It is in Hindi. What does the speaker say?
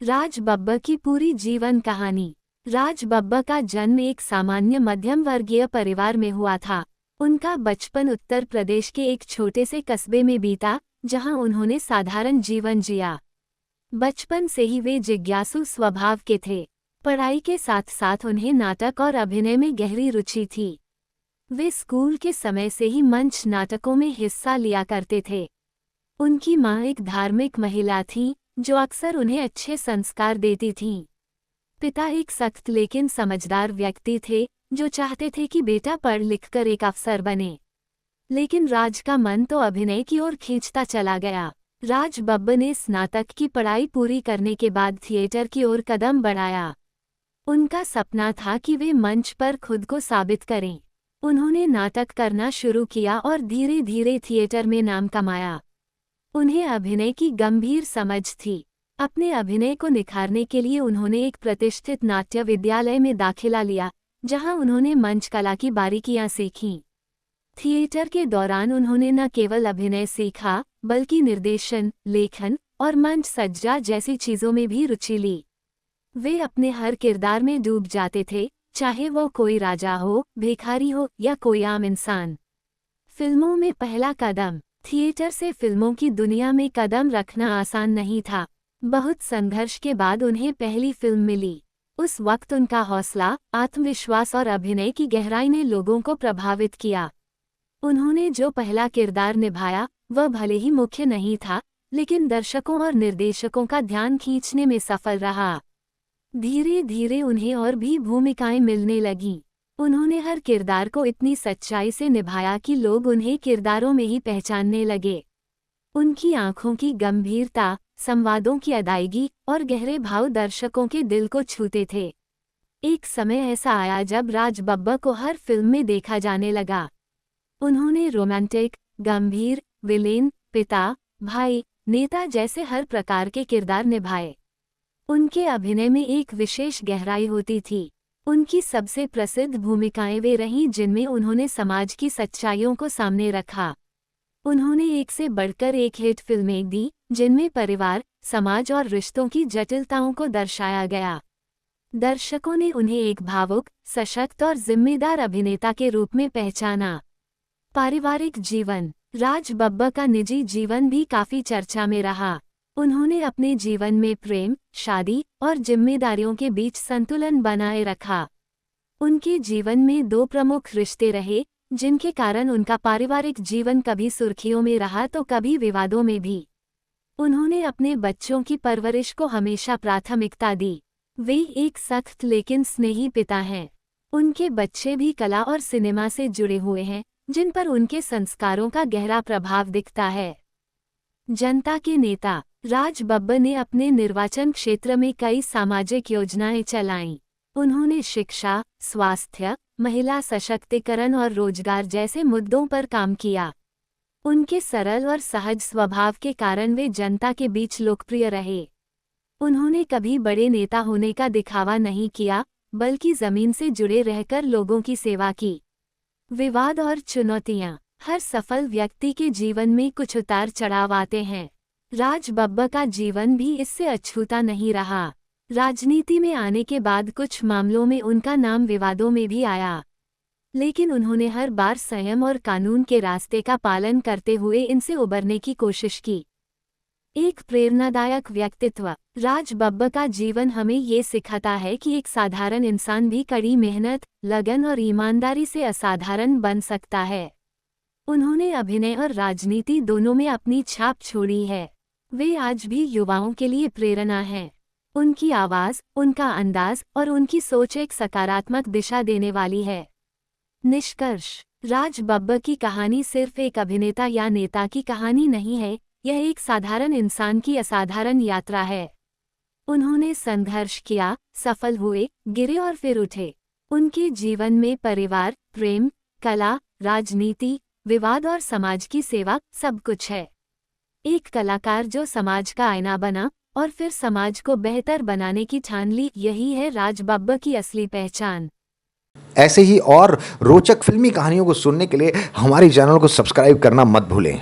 राज बब्बर की पूरी जीवन कहानी। राज बब्बर का जन्म एक सामान्य मध्यम वर्गीय परिवार में हुआ था। उनका बचपन उत्तर प्रदेश के एक छोटे से कस्बे में बीता, जहां उन्होंने साधारण जीवन जिया। बचपन से ही वे जिज्ञासु स्वभाव के थे। पढ़ाई के साथ साथ उन्हें नाटक और अभिनय में गहरी रुचि थी। वे स्कूल के समय से ही मंच नाटकों में हिस्सा लिया करते थे। उनकी मां एक धार्मिक महिला थीं, जो अक्सर उन्हें अच्छे संस्कार देती थीं। पिता एक सख्त लेकिन समझदार व्यक्ति थे, जो चाहते थे कि बेटा पढ़ लिखकर एक अफसर बने। लेकिन राज का मन तो अभिनय की ओर खींचता चला गया। राज बब्बर ने स्नातक की पढ़ाई पूरी करने के बाद थिएटर की ओर कदम बढ़ाया। उनका सपना था कि वे मंच पर खुद को साबित करें। उन्होंने नाटक करना शुरू किया और धीरे धीरे थिएटर में नाम कमाया। उन्हें अभिनय की गंभीर समझ थी। अपने अभिनय को निखारने के लिए उन्होंने एक प्रतिष्ठित नाट्य विद्यालय में दाखिला लिया, जहां उन्होंने मंच कला की बारीकियां सीखीं। थिएटर के दौरान उन्होंने न केवल अभिनय सीखा, बल्कि निर्देशन, लेखन और मंच सज्जा जैसी चीजों में भी रुचि ली। वे अपने हर किरदार में डूब जाते थे, चाहे वो कोई राजा हो, भिखारी हो या कोई आम इंसान। फिल्मों में पहला कदम। थिएटर से फिल्मों की दुनिया में कदम रखना आसान नहीं था। बहुत संघर्ष के बाद उन्हें पहली फिल्म मिली। उस वक्त उनका हौसला, आत्मविश्वास और अभिनय की गहराई ने लोगों को प्रभावित किया। उन्होंने जो पहला किरदार निभाया, वह भले ही मुख्य नहीं था, लेकिन दर्शकों और निर्देशकों का ध्यान खींचने में सफल रहा। धीरे धीरे उन्हें और भी भूमिकाएं मिलने लगीं। उन्होंने हर किरदार को इतनी सच्चाई से निभाया कि लोग उन्हें किरदारों में ही पहचानने लगे। उनकी आंखों की गंभीरता, संवादों की अदायगी और गहरे भाव दर्शकों के दिल को छूते थे। एक समय ऐसा आया जब राज बब्बर को हर फिल्म में देखा जाने लगा। उन्होंने रोमांटिक, गंभीर, विलेन, पिता, भाई, नेता जैसे हर प्रकार के किरदार निभाए। उनके अभिनय में एक विशेष गहराई होती थी। उनकी सबसे प्रसिद्ध भूमिकाएं वे रहीं जिनमें उन्होंने समाज की सच्चाइयों को सामने रखा। उन्होंने एक से बढ़कर एक हिट फिल्में दी, जिनमें परिवार, समाज और रिश्तों की जटिलताओं को दर्शाया गया। दर्शकों ने उन्हें एक भावुक, सशक्त और जिम्मेदार अभिनेता के रूप में पहचाना। पारिवारिक जीवन। राज बब्बर का निजी जीवन भी काफी चर्चा में रहा। उन्होंने अपने जीवन में प्रेम, शादी और जिम्मेदारियों के बीच संतुलन बनाए रखा। उनके जीवन में दो प्रमुख रिश्ते रहे, जिनके कारण उनका पारिवारिक जीवन कभी सुर्खियों में रहा तो कभी विवादों में भी। उन्होंने अपने बच्चों की परवरिश को हमेशा प्राथमिकता दी। वे एक सख्त लेकिन स्नेही पिता हैं। उनके बच्चे भी कला और सिनेमा से जुड़े हुए हैं, जिन पर उनके संस्कारों का गहरा प्रभाव दिखता है। जनता के नेता। राज बब्बर ने अपने निर्वाचन क्षेत्र में कई सामाजिक योजनाएं चलाईं। उन्होंने शिक्षा, स्वास्थ्य, महिला सशक्तिकरण और रोजगार जैसे मुद्दों पर काम किया। उनके सरल और सहज स्वभाव के कारण वे जनता के बीच लोकप्रिय रहे। उन्होंने कभी बड़े नेता होने का दिखावा नहीं किया, बल्कि जमीन से जुड़े रहकर लोगों की सेवा की। विवाद और चुनौतियां। हर सफल व्यक्ति के जीवन में कुछ उतार चढ़ाव आते हैं। राज बब्बर का जीवन भी इससे अछूता नहीं रहा। राजनीति में आने के बाद कुछ मामलों में उनका नाम विवादों में भी आया, लेकिन उन्होंने हर बार संयम और कानून के रास्ते का पालन करते हुए इनसे उबरने की कोशिश की। एक प्रेरणादायक व्यक्तित्व। राज बब्बर का जीवन हमें ये सिखाता है कि एक साधारण इंसान भी कड़ी मेहनत, लगन और ईमानदारी से असाधारण बन सकता है। उन्होंने अभिनय और राजनीति दोनों में अपनी छाप छोड़ी है। वे आज भी युवाओं के लिए प्रेरणा हैं। उनकी आवाज, उनका अंदाज और उनकी सोच एक सकारात्मक दिशा देने वाली है। निष्कर्ष। राज बब्बर की कहानी सिर्फ एक अभिनेता या नेता की कहानी नहीं है, यह एक साधारण इंसान की असाधारण यात्रा है। उन्होंने संघर्ष किया, सफल हुए, गिरे और फिर उठे। उनके जीवन में परिवार, प्रेम, कला, राजनीति, विवाद और समाज की सेवा सब कुछ है। एक कलाकार जो समाज का आईना बना और फिर समाज को बेहतर बनाने की ठान ली, यही है राज बब्बर की असली पहचान। ऐसे ही और रोचक फिल्मी कहानियों को सुनने के लिए हमारे चैनल को सब्सक्राइब करना मत भूलें।